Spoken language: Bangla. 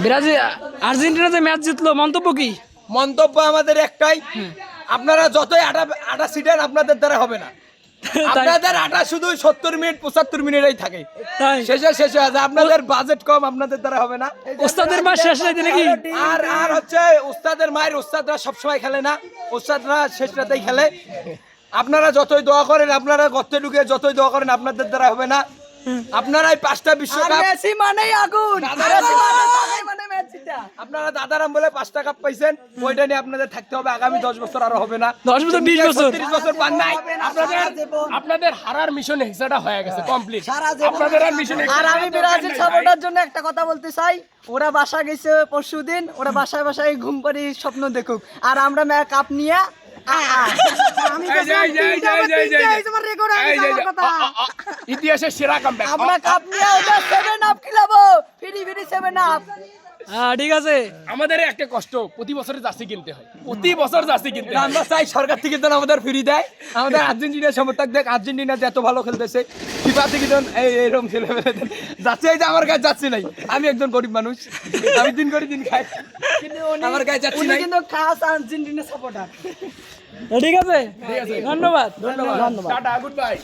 ব্রাজিল আর্জেন্টিনা যে ম্যাচ জিতলো, মন্তব্য কি? মন্তব্য আমাদের একটাই, আপনারা যতই আটা সিটেন আপনাদের দ্বারা হবে না। আপনাদের আটা শুধু 70 মিনিট 75 মিনিটই থাকে, তাই শেষে আছে। আপনাদের বাজেট কম, আপনাদের দ্বারা হবে না। ওস্তাদের মাস শেষ রাইতে নাকি? আর হচ্ছে উস্তাদের মায়ের, উস্তাদরা সবসময় খেলে না, উস্তাদরা শেষ রাতেই খেলে। আপনারা যতই দোয়া করেন, আপনারা গর্তে ঢুকে যতই দোয়া করেন, আপনাদের দ্বারা হবে না। আপনারাই 5টা বিশ্বকাপ, মেসি মানেই আগুন, আপনারা দাদারাম বলে 5টা কাপ পাইছেন, ওইটা নিয়ে আপনাদের থাকতে হবে। আগামী 10 বছর আরো হবে না, 10 বছর 20 বছর 30 বছর পান নাই। আপনাদের হারার মিশন হিসাবটা হয়ে গেছে কমপ্লিট। আপনাদের আর মিশন আর আমি ব্রাজিল সাপোর্টার জন্য একটা কথা বলতে চাই, ওরা বাসা গেছে পরশুদিন, ওরা বাসায় বাসায় ঘুম পাড়ি স্বপ্ন দেখুক, আর আমরা কাপ নিয়ে ইতিহাসের সেরা কামব্যাক আমরা কাপ নিয়ে ওটা 7 আপ খেলাবো, ফ্রি 7 আপ। ঠিক আছে। আমাদের একটা কষ্ট, প্রতি বছর জার্সি কিনতে হয়, প্রতি বছর জার্সি কিনতে হয়। আমরা চাই সরকার থেকে যেন আমাদের ফ্রি দেয়। আমাদের আর্জেন্টিনার সমর্থক দেখ, আর্জেন্টিনা যে এত ভালো খেলতেছে, ফিফা থেকে যেন এইরকম ছেলে যাচ্ছে। এই যে আমার গায়ে যাচ্ছি নাই, আমি একজন গরিব মানুষ, আমি দিন করে দিন খাই, আমার গায়ে যাচ্ছি নাই। কিন্তু খাস আর্জেন্টিনা সাপোর্টার। ঠিক আছে, ধন্যবাদ। Tata, good bye.